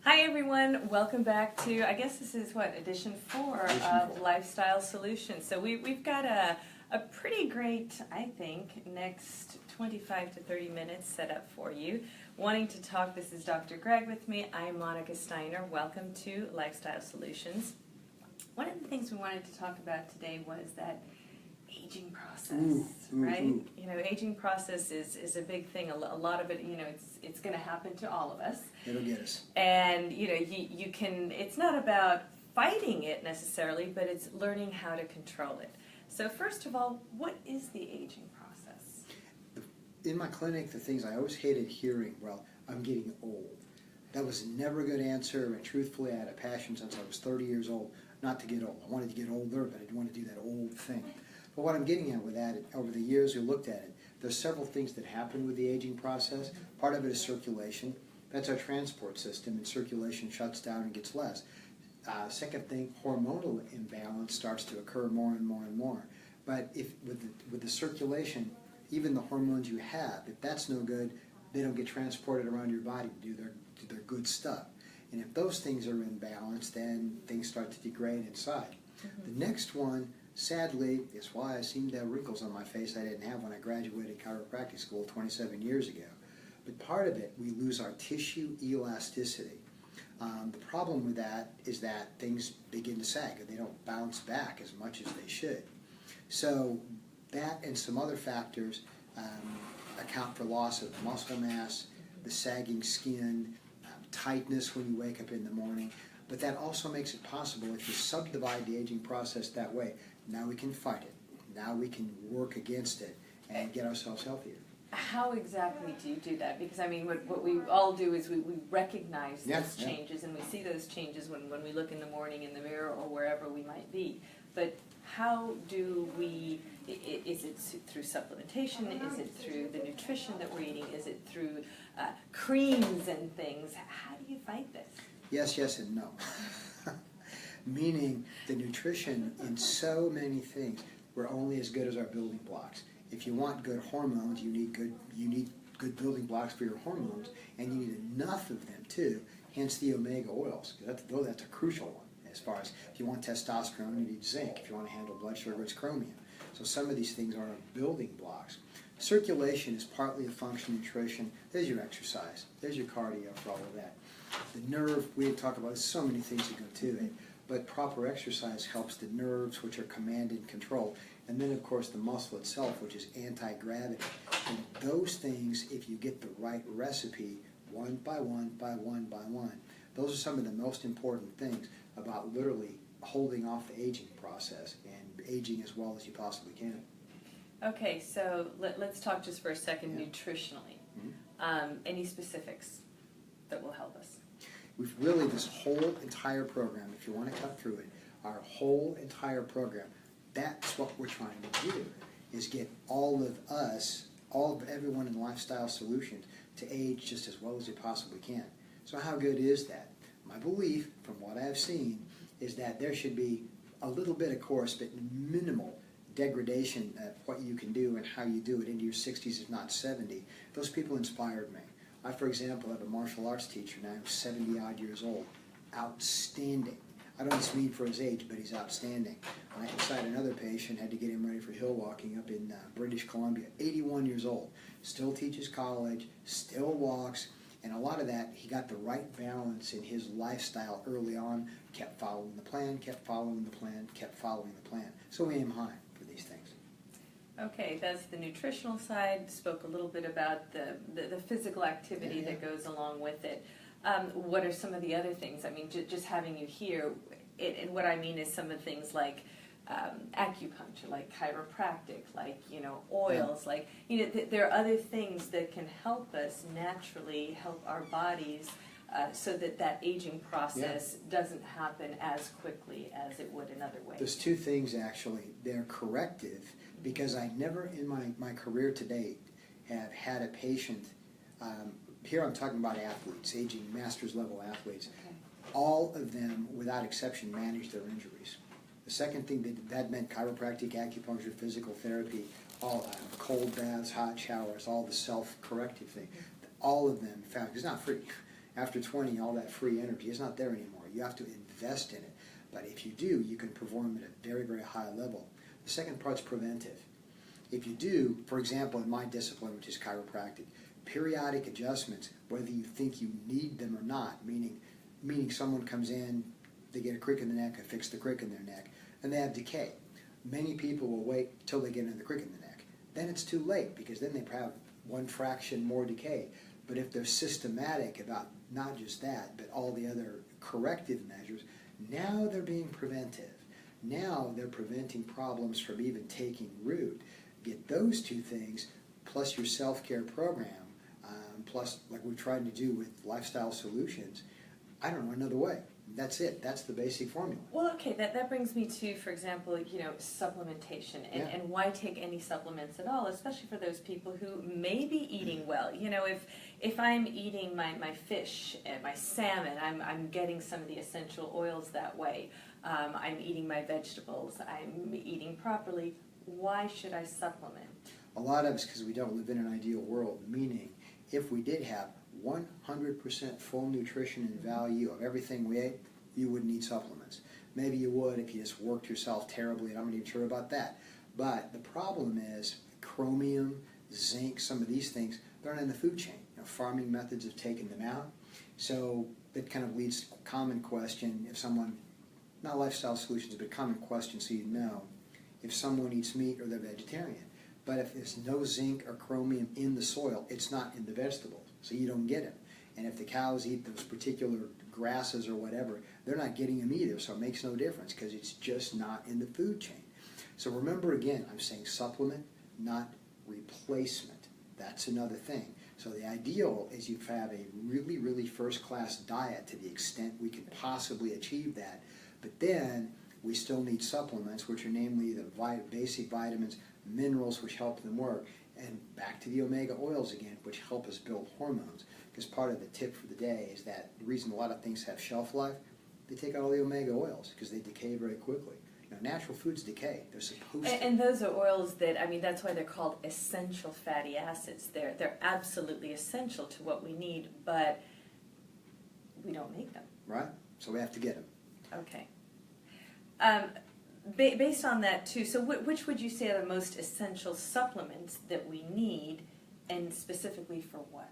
Hi everyone, welcome back to, I guess this is what, edition 4 of Lifestyle Solutions. So we've got a pretty great, I think, next 25 to 30 minutes set up for you. Wanting to talk, this is Dr. Greg with me, I'm Monica Steiner. Welcome to Lifestyle Solutions. One of the things we wanted to talk about today was that aging process, right? You know, aging process is a big thing. A lot of it, you know, it's going to happen to all of us. It'll get us. And, you know, you can, it's not about fighting it necessarily, but it's learning how to control it. So first of all, what is the aging process? In my clinic, the things I always hated hearing, well, I'm getting old. That was never a good answer, and truthfully, I had a passion since I was 30 years old not to get old. I wanted to get older, but I didn't want to do that old thing. But what I'm getting at with that, over the years we looked at it, there's several things that happen with the aging process. Part of it is circulation. That's our transport system, and circulation shuts down and gets less. Second thing, hormonal imbalance starts to occur more and more and more. But if with the circulation, even the hormones you have, if that's no good, they don't get transported around your body to do their good stuff. And if those things are imbalanced, then things start to degrade inside. The next one, sadly, is why I seem to have wrinkles on my face I didn't have when I graduated chiropractic school 27 years ago. But part of it, we lose our tissue elasticity. The problem with that is that things begin to sag and they don't bounce back as much as they should. So that and some other factors account for loss of muscle mass, the sagging skin, tightness when you wake up in the morning. But that also makes it possible if you subdivide the aging process that way. Now we can fight it. Now we can work against it and get ourselves healthier. How exactly do you do that? Because I mean, what we all do is we recognize those changes, and we see those changes when we look in the morning in the mirror or wherever we might be. But how do we, is it through supplementation? Is it through the nutrition that we're eating? Is it through creams and things? How do you fight this? Yes, yes, and no. Meaning the nutrition in so many things, we're only as good as our building blocks. If you want good hormones, you need good building blocks for your hormones, and you need enough of them too. Hence the omega oils, because that's a crucial one. As far as if you want testosterone, you need zinc. If you want to handle blood sugar, it's chromium. So some of these things are building blocks. Circulation is partly a function of nutrition. There's your exercise. There's your cardio for all of that. The nerve, we talk about so many things that go to it, but proper exercise helps the nerves, which are command and control. And then, of course, the muscle itself, which is anti-gravity. And those things, if you get the right recipe, one by one, by one, by one, those are some of the most important things about literally holding off the aging process and aging as well as you possibly can. Okay, so let's talk just for a second nutritionally. Any specifics that will help us? We've really, this whole entire program, if you want to cut through it, our whole entire program, that's what we're trying to do, is get all of us, everyone in Lifestyle Solutions to age just as well as they possibly can. So how good is that? My belief, from what I've seen, is that there should be a little bit, of course, but minimal degradation of what you can do and how you do it into your 60s, if not 70. Those people inspired me. I, for example, have a martial arts teacher now who's 70-odd years old. Outstanding. I don't speak for his age, but he's outstanding. I can cite another patient, had to get him ready for hill walking up in British Columbia, 81 years old. Still teaches college, still walks, and a lot of that, he got the right balance in his lifestyle early on, kept following the plan, kept following the plan, kept following the plan. So we aim high for these things. Okay, that's the nutritional side. Spoke a little bit about the physical activity that goes along with it. What are some of the other things? I mean, just having you here, and what I mean is some of the things like acupuncture, like chiropractic, like, you know, oils, like, you know, there are other things that can help us naturally help our bodies so that aging process doesn't happen as quickly as it would in other ways. There's two things, actually. They're corrective, because I never in my career to date have had a patient, here I'm talking about athletes, aging master's level athletes, all of them without exception manage their injuries. The second thing that meant chiropractic, acupuncture, physical therapy, all cold baths, hot showers, all the self-corrective thing. All of them found, it's not free, After 20, all that free energy is not there anymore. You have to invest in it. But if you do, you can perform at a very, very high level. The second part's preventive. If you do, for example, in my discipline, which is chiropractic, periodic adjustments, whether you think you need them or not, meaning someone comes in, they get a crick in the neck, I fix the crick in their neck, and they have decay. Many people will wait till they get another crick in the neck. Then it's too late, because then they have one fraction more decay. But if they're systematic about not just that, but all the other corrective measures, now they're being preventive. Now they're preventing problems from even taking root. Get those two things, plus your self-care program, plus like we're trying to do with lifestyle solutions, I don't know another way. That's it. That's the basic formula. Well, okay, that brings me to, for example, supplementation, and why take any supplements at all, especially for those people who may be eating well. If I'm eating my fish and my salmon, I'm getting some of the essential oils that way. I'm eating my vegetables. I'm eating properly. Why should I supplement? A lot of it's because we don't live in an ideal world, meaning if we did have 100% full nutrition and value of everything we ate, you wouldn't need supplements. Maybe you would if you just worked yourself terribly, and I'm not even sure about that. But the problem is chromium, zinc, some of these things, they're not in the food chain. Farming methods have taken them out. So that kind of leads to a common question, if someone, not lifestyle solutions, but common question so you know, if someone eats meat or they're vegetarian. But if there's no zinc or chromium in the soil, it's not in the vegetables, so you don't get it. And if the cows eat those particular grasses or whatever, they're not getting them either, so it makes no difference because it's just not in the food chain. So remember again, I'm saying supplement, not replacement. That's another thing. So the ideal is you have a really, really first-class diet to the extent we can possibly achieve that. But then we still need supplements, which are namely the basic vitamins, minerals, which help them work, and back to the omega oils again, which help us build hormones. Because part of the tip for the day is that the reason a lot of things have shelf life, they take out all the omega oils because they decay very quickly. Natural foods decay. They're supposed to. And those are oils that, that's why they're called essential fatty acids. They're absolutely essential to what we need, but we don't make them. Right? So we have to get them. Okay. Based on that, too, so which would you say are the most essential supplements that we need, and specifically for what?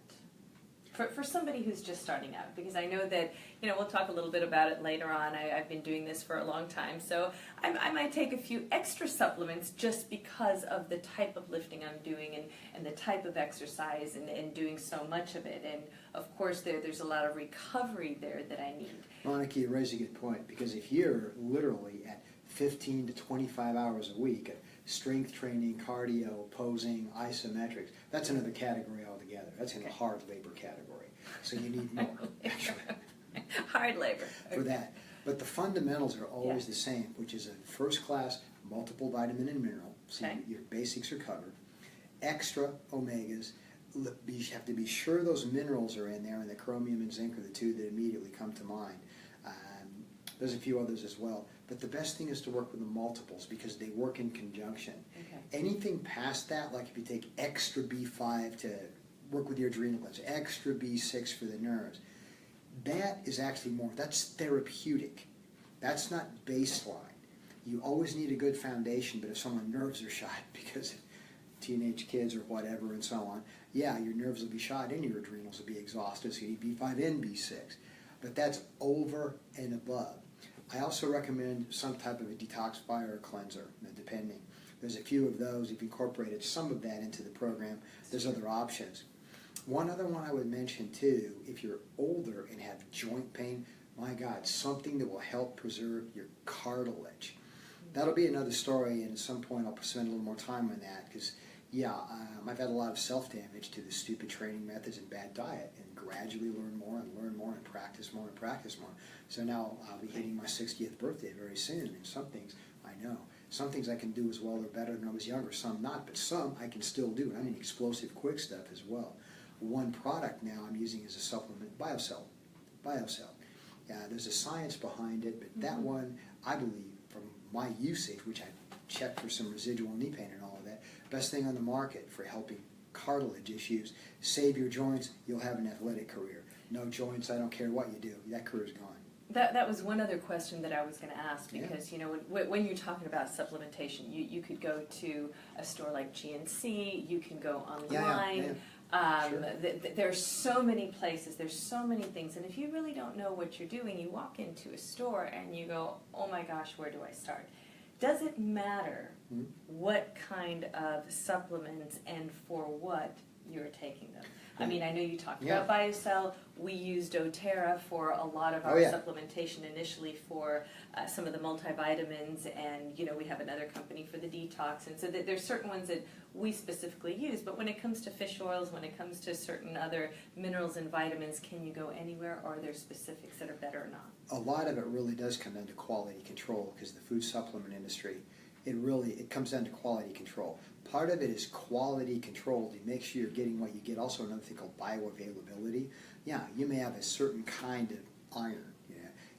For somebody who's just starting out, because I know that, we'll talk a little bit about it later on. I've been doing this for a long time, so I might take a few extra supplements just because of the type of lifting I'm doing and the type of exercise and doing so much of it. And, of course, there's a lot of recovery there that I need. Monica, you raise a good point, because if you're literally at 15 to 25 hours a week of strength training, cardio, posing, isometrics, that's another category altogether. That's in the hard labor category. So you need more, actually. Hard labor. For that. But the fundamentals are always the same, which is a first-class multiple vitamin and mineral, so your basics are covered. Extra omegas. You have to be sure those minerals are in there, and the chromium and zinc are the two that immediately come to mind. There's a few others as well. But the best thing is to work with the multiples because they work in conjunction. Okay. Anything past that, like if you take extra B5 to work with your adrenal glands, extra B6 for the nerves, that is actually more, that's therapeutic. That's not baseline. You always need a good foundation, but if someone's nerves are shot because of teenage kids or whatever and so on, yeah, your nerves will be shot and your adrenals will be exhausted, so you need B5 and B6. But that's over and above. I also recommend some type of a detoxifier or cleanser, depending. There's a few of those. You've incorporated some of that into the program. There's other options. One other one I would mention too, if you're older and have joint pain, my God, something that will help preserve your cartilage. That'll be another story, and at some point I'll spend a little more time on that because, I've had a lot of self-damage to the stupid training methods and bad diet, and gradually learn more and practice more and practice more. So now I'll be hitting my 60th birthday very soon, and some things I know. Some things I can do as well or better than I was younger, some not, but some I can still do. I mean explosive quick stuff as well. One product now I'm using as a supplement, BioCell. There's a science behind it, but that one, I believe, from my usage, which I checked for some residual knee pain and all of that, best thing on the market for helping cartilage issues. Save your joints, you'll have an athletic career. no joints, I don't care what you do, that career's gone. That was one other question that I was going to ask, because when you're talking about supplementation, you could go to a store like GNC, you can go online. Sure. There's so many places, there's so many things, and if you really don't know what you're doing, you walk into a store and you go, oh my gosh, where do I start? Does it matter what kind of supplements and for what you're taking them? I mean, I know you talked about BioCell. We used doTERRA for a lot of our supplementation initially for some of the multivitamins, and we have another company for the detox, and so there's certain ones that we specifically use. But when it comes to fish oils, when it comes to certain other minerals and vitamins, can you go anywhere, or are there specifics that are better or not? A lot of it really does come down to quality control, because the food supplement industry, it comes down to quality control. Part of it is quality control to make sure you're getting what you get. Also another thing called bioavailability. Yeah, you may have a certain kind of iron.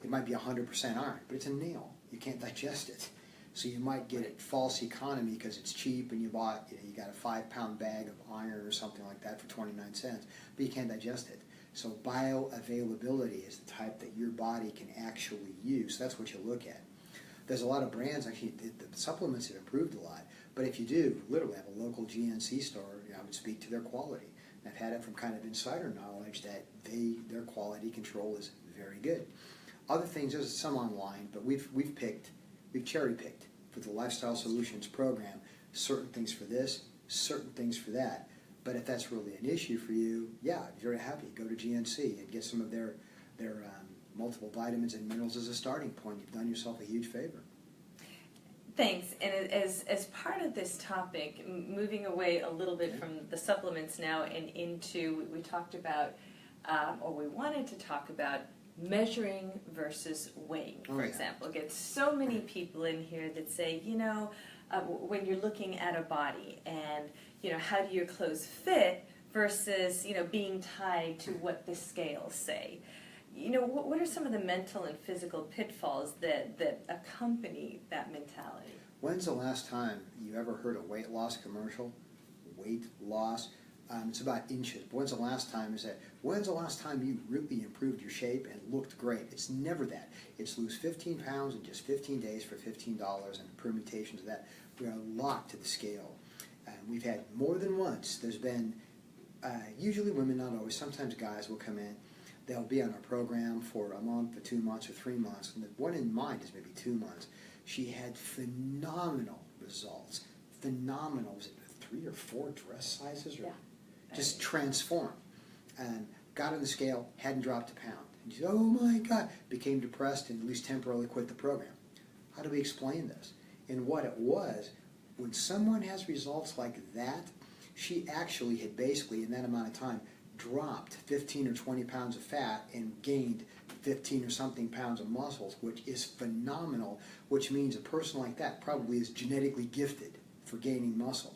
It might be 100% iron, but it's a nail. You can't digest it. So you might get it false economy because it's cheap, and you bought, you got a 5-pound bag of iron or something like that for 29 cents, but you can't digest it. So bioavailability is the type that your body can actually use. That's what you look at. There's a lot of brands, actually, the supplements have improved a lot. But if you do, literally have a local GNC store, I would speak to their quality. And I've had it from kind of insider knowledge that their quality control is very good. Other things, there's some online, but we've cherry-picked for the Lifestyle Solutions program, certain things for this, certain things for that. But if that's really an issue for you, yeah, if you're happy, go to GNC and get some of their multiple vitamins and minerals as a starting point. You've done yourself a huge favor. Thanks. And as part of this topic, moving away a little bit from the supplements now and into, we talked about, or we wanted to talk about, measuring versus weighing, for example. Get so many people in here that say, when you're looking at a body and, how do your clothes fit versus, being tied to what the scales say. What are some of the mental and physical pitfalls that accompany that mentality? When's the last time you ever heard a weight loss commercial? Weight loss? It's about inches. But when's the last time you really improved your shape and looked great? It's never that. It's lose 15 pounds in just 15 days for $15, and permutations of that. We are locked to the scale. We've had more than once. There's been, usually women, not always, sometimes guys will come in. They'll be on our program for a month or 2 months or 3 months. And the one in mind is maybe 2 months. She had phenomenal results. Phenomenal. Was it 3 or 4 dress sizes? Or just transformed. And got on the scale, hadn't dropped a pound. And she said, oh my God. Became depressed and at least temporarily quit the program. How do we explain this? And what it was, when someone has results like that, she actually had basically, in that amount of time, dropped 15 or 20 pounds of fat and gained 15 or something pounds of muscles, which is phenomenal, which means a person like that probably is genetically gifted for gaining muscle.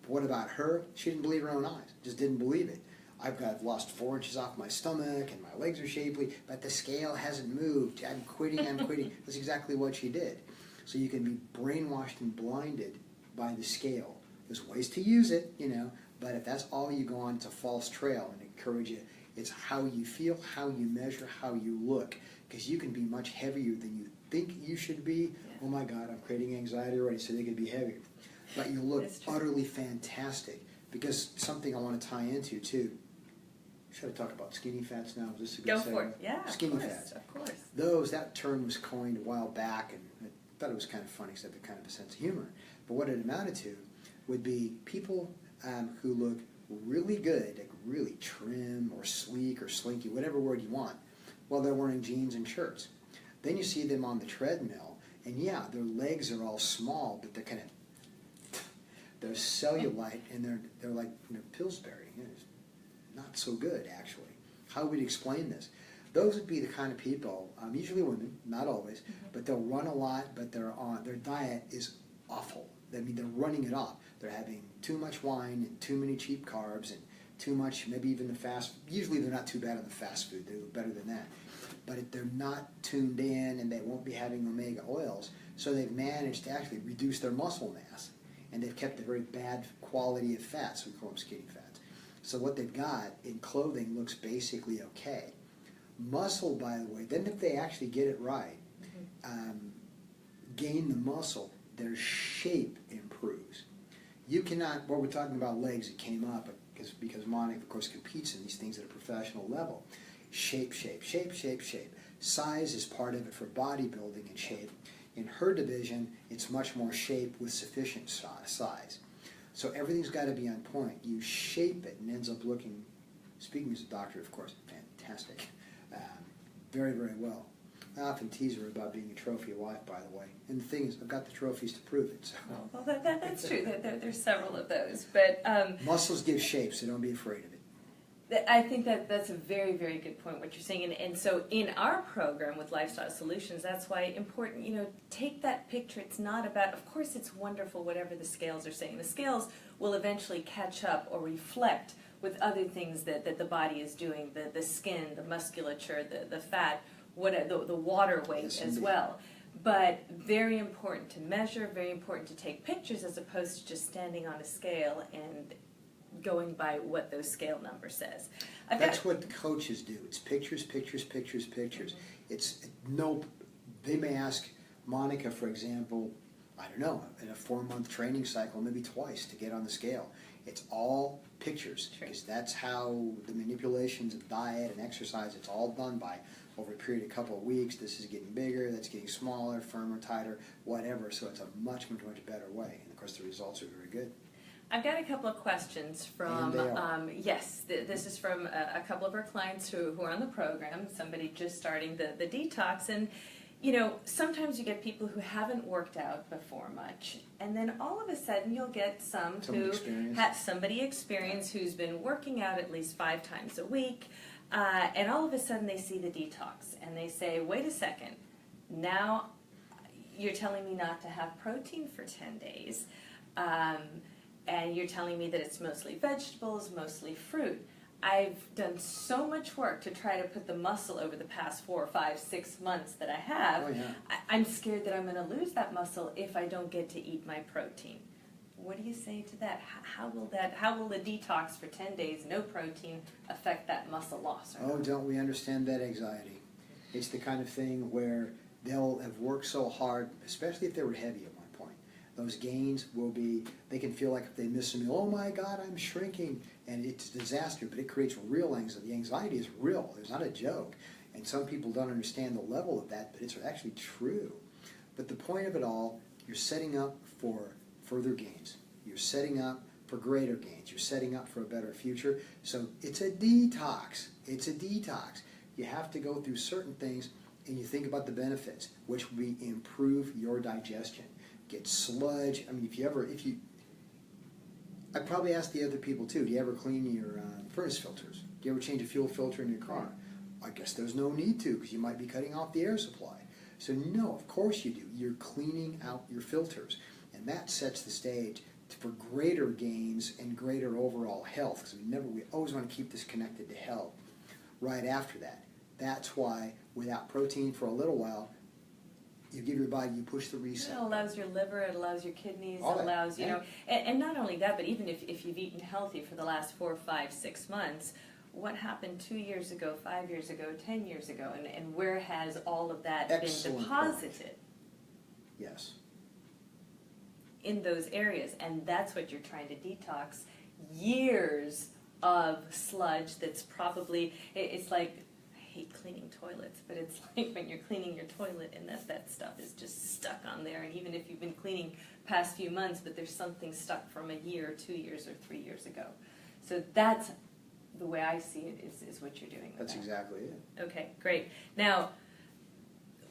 But what about her? She didn't believe her own eyes, just didn't believe it. I've lost 4 inches off my stomach and my legs are shapely, but the scale hasn't moved. I'm quitting. That's exactly what she did. So you can be brainwashed and blinded by the scale. There's ways to use it, but if that's all you go on, it's a false trail. And I encourage you, it's how you feel, how you measure, how you look. Because you can be much heavier than you think you should be. Yeah. Oh my God, I'm creating anxiety already, so they could be heavier. But you look utterly fantastic. Because something I want to tie into too. Should I talk about skinny fats now? Is this a good segment? Go for it. Yeah, skinny fats. Of course. That term was coined a while back, and I thought it was kind of funny, except it kind of a sense of humor. But what it amounted to would be people who look really good, like really trim or sleek or slinky, whatever word you want, while they're wearing jeans and shirts. Then you see them on the treadmill, and yeah, their legs are all small, but they're kind of, they're cellulite, and they're like Pillsbury. It's not so good, actually. How would we explain this? Those would be the kind of people, usually women, not always, but they'll run a lot, but their diet is awful. I mean, they're running it off. They're having too much wine and too many cheap carbs and too much, maybe even the fast. Usually they're not too bad on the fast food. They look better than that. But if they're not tuned in, and they won't be having omega oils, so they've managed to actually reduce their muscle mass, and they've kept a very bad quality of fats. We call them skinny fats. So what they've got in clothing looks basically okay. Muscle, by the way, then if they actually get it right, gain the muscle, their shape improves. You cannot, well, we're talking about legs, it came up because Monica, of course, competes in these things at a professional level. Shape, shape, shape, shape, shape. Size is part of it for bodybuilding and shape. In her division, it's much more shape with sufficient size. So everything's got to be on point. You shape it and ends up looking, speaking as a doctor, of course, fantastic. Very, very well. I often tease her about being a trophy wife, by the way. And the thing is, I've got the trophies to prove it. So. Well, that's true. There's several of those. But muscles give shape, so don't be afraid of it. I think that's a very, very good point, what you're saying. And so in our program with Lifestyle Solutions, that's why important, take that picture. It's not about, of course it's wonderful whatever the scales are saying. The scales will eventually catch up or reflect with other things that the body is doing, the skin, the musculature, the fat, the water weight as well. But very important to measure, very important to take pictures as opposed to just standing on a scale and going by what those scale number says. That's what the coaches do. It's pictures, pictures, pictures, pictures. They may ask Monica, for example, I don't know, in a 4-month training cycle, maybe twice to get on the scale. It's all pictures, because that's how the manipulations of diet and exercise, it's all done by over a period of a couple of weeks. This is getting bigger, that's getting smaller, firmer, tighter, whatever. So it's a much, much, much better way. And of course the results are very good. I've got a couple of questions from, yes, this is from a couple of our clients who are on the program, somebody just starting the detox. And, sometimes you get people who haven't worked out before much, and then all of a sudden you'll get somebody experienced who's been working out at least 5 times a week, and all of a sudden they see the detox, and they say, wait a second, now you're telling me not to have protein for 10 days. And you're telling me that it's mostly vegetables, mostly fruit. I've done so much work to try to put the muscle over the past 4, 5, 6 months that I have. Oh, yeah. I'm scared that I'm going to lose that muscle if I don't get to eat my protein. What do you say to that? How will the detox for 10 days, no protein, affect that muscle loss? Oh, don't we understand that anxiety? It's the kind of thing where they'll have worked so hard, especially if they were heavy at one point. Those gains will be, they can feel like if they miss a meal, oh my God, I'm shrinking. And it's a disaster, but it creates real anxiety. The anxiety is real. It's not a joke. And some people don't understand the level of that, but it's actually true. But the point of it all, you're setting up for further gains. You're setting up for greater gains. You're setting up for a better future. So it's a detox. It's a detox. You have to go through certain things, and you think about the benefits, which will be improve your digestion. Get sludge. I mean, I'd probably ask the other people too, do you ever clean your furnace filters? Do you ever change a fuel filter in your car? I guess there's no need to, because you might be cutting off the air supply. So no, of course you do. You're cleaning out your filters. And that sets the stage for greater gains and greater overall health, because we always want to keep this connected to health right after that. That's why without protein for a little while, you give your body, you push the reset. It allows your liver, it allows your kidneys, all it allows, and not only that, but even if you've eaten healthy for the last 4, 5, 6 months, what happened 2 years ago, 5 years ago, 10 years ago, and where has all of that been deposited? Point. Yes. In those areas, and that's what you're trying to detox. Years of sludge that's probably, it's like, I hate cleaning toilets, but it's like when you're cleaning your toilet and that stuff is just stuck on there, and even if you've been cleaning past few months, but there's something stuck from a year, 2 years, or 3 years ago. So that's the way I see it, is what you're doing with That's that. exactly it. Okay, great. Now,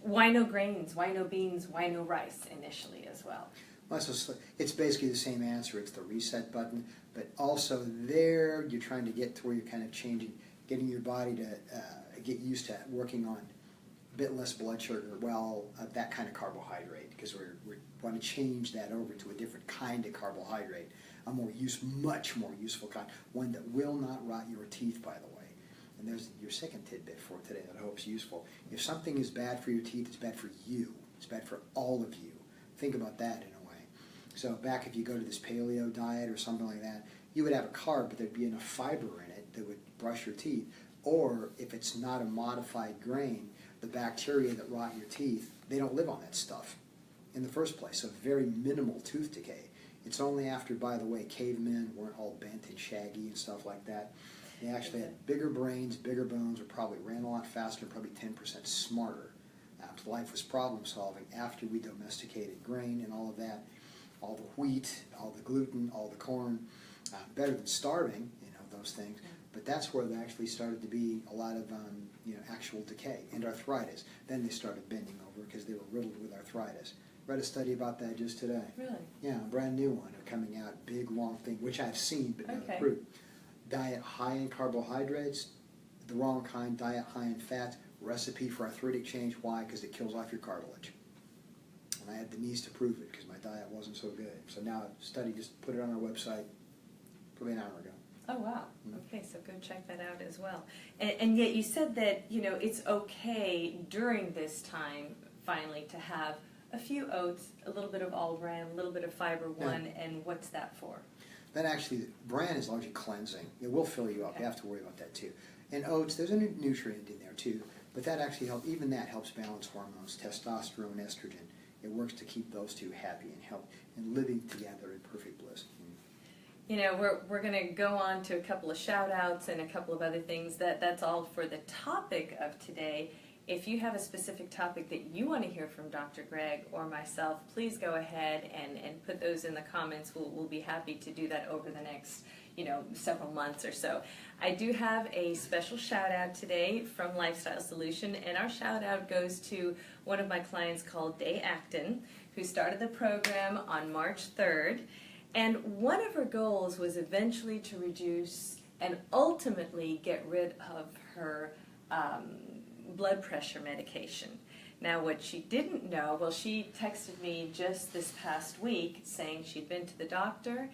why no grains? Why no beans? Why no rice initially as well? Well, so it's basically the same answer. It's the reset button, but also there you're trying to get to where you're kind of changing, getting your body to get used to working on a bit less blood sugar, that kind of carbohydrate, because we want to change that over to a different kind of carbohydrate, a much more useful kind, one that will not rot your teeth, by the way. And there's your second tidbit for today that I hope is useful. If something is bad for your teeth, it's bad for you. It's bad for all of you. Think about that in a way. So back if you go to this paleo diet or something like that, you would have a carb, but there'd be enough fiber in it that would brush your teeth. Or if it's not a modified grain, the bacteria that rot your teeth, they don't live on that stuff in the first place. So very minimal tooth decay. It's only after, by the way, cavemen weren't all bent and shaggy and stuff like that. They actually had bigger brains, bigger bones, or probably ran a lot faster, probably 10% smarter. Life was problem solving after we domesticated grain and all of that, all the wheat, all the gluten, all the corn, better than starving, those things. But that's where there actually started to be a lot of actual decay and arthritis. Then they started bending over because they were riddled with arthritis. Read a study about that just today. Really? Yeah, a brand new one coming out, big long thing, which I've seen but not approved. Diet high in carbohydrates, the wrong kind. Diet high in fats. Recipe for arthritic change. Why? Because it kills off your cartilage. And I had the knees to prove it because my diet wasn't so good. So now a study, just put it on our website probably an hour ago. Oh, wow. Okay, so go check that out as well. And yet you said that, it's okay during this time, finally, to have a few oats, a little bit of all bran, a little bit of fiber one, and what's that for? That actually, bran is largely cleansing. It will fill you up. You have to worry about that too. And oats, there's a nutrient in there too, but that actually helps, even that helps balance hormones, testosterone, estrogen. It works to keep those two happy and healthy and living together in perfect bliss. We're going to go on to a couple of shout-outs and a couple of other things. That's all for the topic of today. If you have a specific topic that you want to hear from Dr. Greg or myself, please go ahead and put those in the comments. We'll be happy to do that over the next, several months or so. I do have a special shout-out today from Lifestyle Solution, and our shout-out goes to one of my clients called Day Acton, who started the program on March 3rd. And one of her goals was eventually to reduce and ultimately get rid of her blood pressure medication. Now, what she didn't know, well, she texted me just this past week saying she'd been to the doctor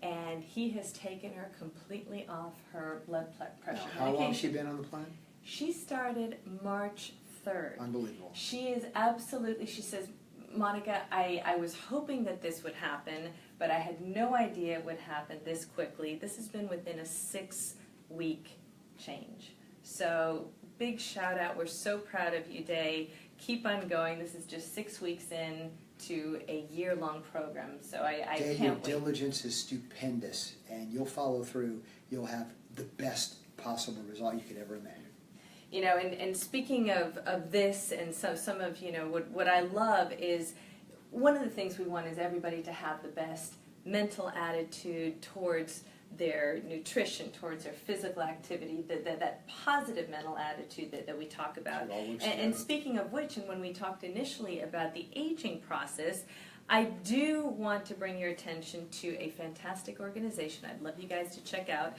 and he has taken her completely off her blood pressure medication. How long has she been on the plan? She started March 3rd. Unbelievable. She is absolutely, she says, Monica, I was hoping that this would happen, but I had no idea it would happen this quickly. This has been within a 6-week change. So big shout out. We're so proud of you, Day. Keep on going. This is just 6 weeks in to a year-long program. So I Day, can't wait. Your diligence is stupendous, and you'll follow through. You'll have the best possible result you could ever imagine. And speaking of this, and so some of, what I love is, one of the things we want is everybody to have the best mental attitude towards their nutrition, towards their physical activity, that positive mental attitude that we talk about. And speaking of which, and when we talked initially about the aging process, I do want to bring your attention to a fantastic organization I'd love you guys to check out.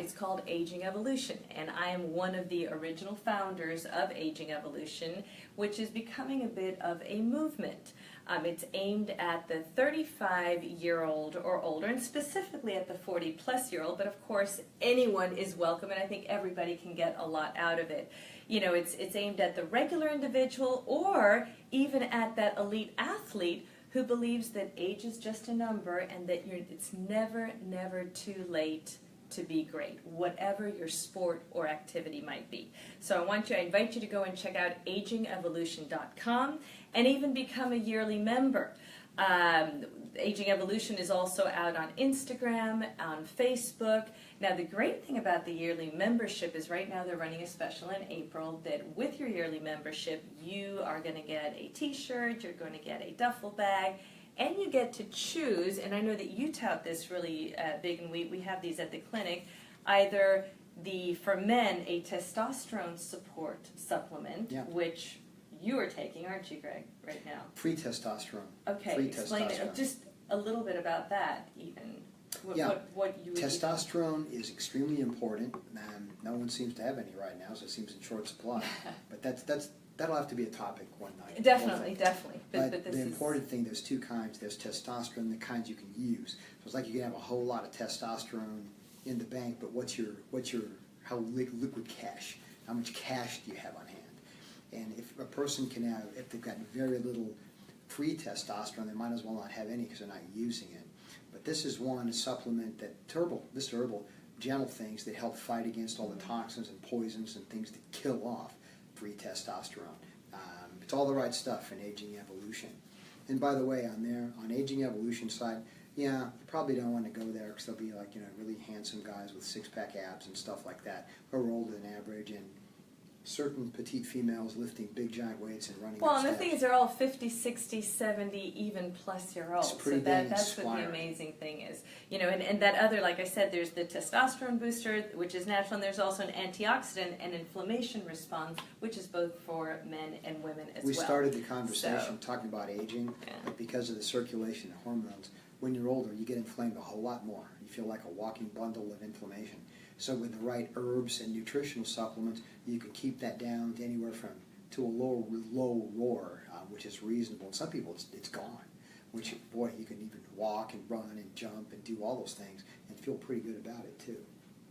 It's called Aging Evolution, and I am one of the original founders of Aging Evolution, which is becoming a bit of a movement. It's aimed at the 35-year-old or older, and specifically at the 40-plus-year-old, but of course anyone is welcome, and I think everybody can get a lot out of it. It's aimed at the regular individual or even at that elite athlete who believes that age is just a number and that it's never, never too late to be great, whatever your sport or activity might be. So I invite you to go and check out agingevolution.com and even become a yearly member. Aging Evolution is also out on Instagram, on Facebook. Now the great thing about the yearly membership is right now they're running a special in April that with your yearly membership you are going to get a t-shirt, you're going to get a duffel bag, and you get to choose, and I know that you tout this really big, and we have these at the clinic, either for men, a testosterone support supplement, which you are taking, aren't you, Greg, right now? Free testosterone. Okay, Free explain testosterone. just a little bit about that, even. What you would testosterone is extremely important. No one seems to have any right now, so it seems in short supply. But that'll have to be a topic one night. Definitely. But the important thing, there's two kinds. There's testosterone, the kinds you can use. So it's like you can have a whole lot of testosterone in the bank, but how liquid cash? How much cash do you have on hand? And if a person if they've got very little free testosterone, they might as well not have any because they're not using it. But this is one, a supplement that herbal, gentle things that help fight against all the toxins and poisons and things to kill off free testosterone. It's all the right stuff in Aging Evolution. And by the way, on Aging Evolution side, yeah, you probably don't want to go there because they'll be like, really handsome guys with six-pack abs and stuff like that, who are older than average, and certain petite females lifting big giant weights and running. Well, and the thing is, they're all 50, 60, 70, even plus year olds. It's pretty That's inspiring. what the amazing thing is. And that other, like I said, there's the testosterone booster, which is natural, and there's also an antioxidant and inflammation response, which is both for men and women as well. We started the conversation talking about aging, Yeah. but because of the circulation and hormones, when you're older, you get inflamed a whole lot more. You feel like a walking bundle of inflammation. So with the right herbs and nutritional supplements, you can keep that down to anywhere to a low roar, which is reasonable. And some people, it's gone. Which, boy, you can even walk and run and jump and do all those things and feel pretty good about it too.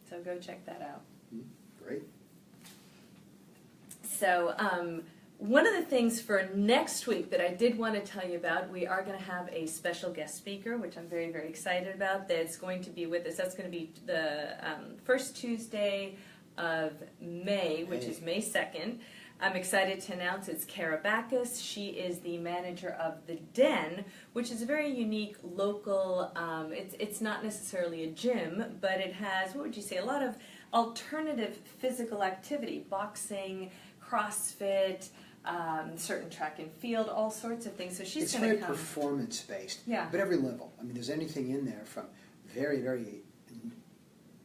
So go check that out. Great. So one of the things for next week that I did want to tell you about, we are going to have a special guest speaker, which I'm very, very excited about, that's going to be with us. That's going to be the first Tuesday of May, which is May 2nd. I'm excited to announce it's Cara Backus. She is the manager of The Den, which is a very unique local, it's not necessarily a gym, but it has, what would you say, a lot of alternative physical activity, boxing, CrossFit, certain track and field, all sorts of things. So she's going to come. It's very performance-based, Yeah. but every level. I mean, there's anything in there from very, very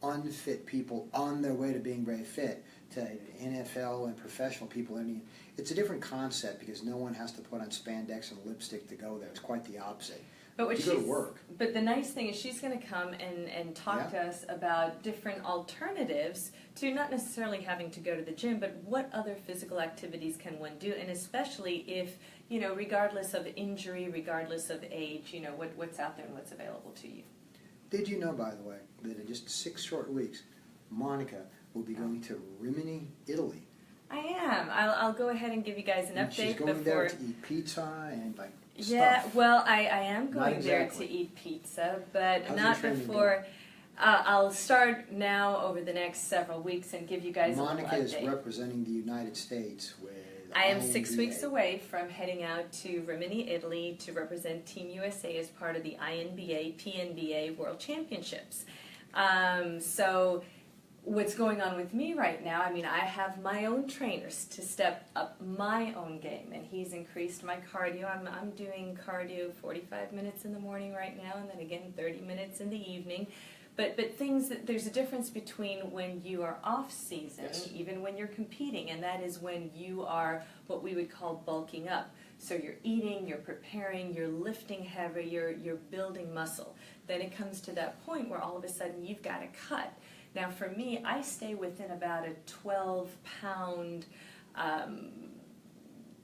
unfit people on their way to being very fit to NFL and professional people. I mean, it's a different concept because no one has to put on spandex and lipstick to go there. It's quite the opposite. But what you go to work. But the nice thing is she's going to come and talk to us about different alternatives to not necessarily having to go to the gym, but what other physical activities can one do, and especially if, regardless of injury, regardless of age, what's out there and what's available to you. Did you know, by the way, that in just 6 short weeks, Monica will be going to Rimini, Italy? I am. I'll go ahead and give you guys an update She's going there to eat pizza and Yeah, stuff. well, I am going there exactly. to eat pizza, but How's not your training before. I'll start now over the next several weeks and give you guys Monica a little is update. representing the United States with I am 6 INBA. weeks away from heading out to Rimini, Italy to represent Team USA as part of the INBA, PNBA World Championships. So what's going on with me right now, I mean, I have my own trainers to step up my own game, and he's increased my cardio. I'm doing cardio 45 minutes in the morning right now, and then again 30 minutes in the evening. But there's a difference between when you are off season, even when you're competing, and that is when you are what we would call bulking up. So you're eating, you're preparing, you're lifting heavy, you're building muscle. Then it comes to that point where all of a sudden you've got to cut. Now for me, I stay within about a 12-pound,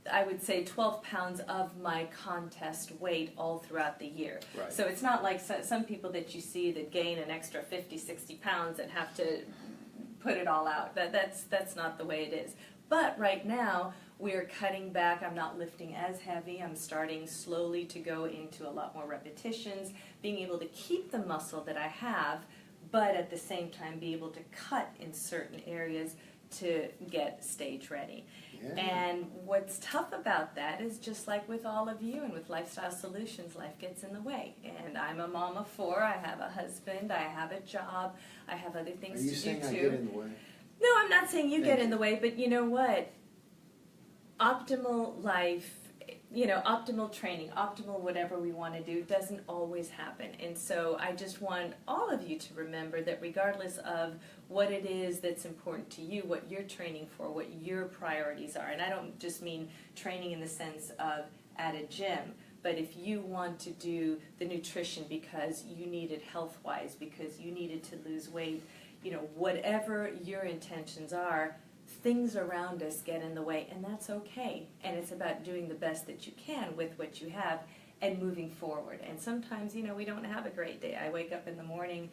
I would say 12 pounds of my contest weight all throughout the year. Right. So it's not like some people that you see that gain an extra 50, 60 pounds and have to put it all out. That's not the way it is. But right now, we're cutting back. I'm not lifting as heavy. I'm starting slowly to go into a lot more repetitions, being able to keep the muscle that I have, but at the same time be able to cut in certain areas to get stage ready. Yeah. And what's tough about that is just like with all of you and with Lifestyle Solutions, life gets in the way. And I'm a mom of 4, I have a husband, I have a job, I have other things to do too. Are you saying I get in the way? No, I'm not saying you get in the way, but you know what? Optimal life, optimal training, optimal whatever we want to do doesn't always happen. And so I just want all of you to remember that regardless of what it is that's important to you, what you're training for, what your priorities are, and I don't just mean training in the sense of at a gym, but if you want to do the nutrition because you need it health-wise, because you needed to lose weight, whatever your intentions are, things around us get in the way, and that's okay. And it's about doing the best that you can with what you have and moving forward. And sometimes, we don't have a great day. I wake up in the morning.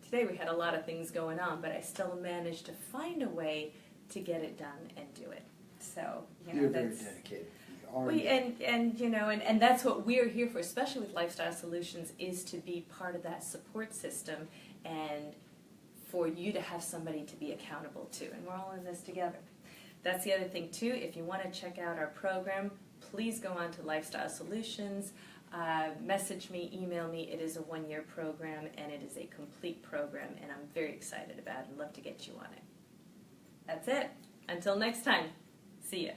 Today we had a lot of things going on, but I still managed to find a way to get it done and do it. So, You're very dedicated. You And that's what we're here for, especially with Lifestyle Solutions, is to be part of that support system and for you to have somebody to be accountable to. And we're all in this together. That's the other thing, too. If you want to check out our program, please go on to Lifestyle Solutions. Message me, email me. It is a 1-year program, and it is a complete program, and I'm very excited about it and love to get you on it. That's it. Until next time, see ya.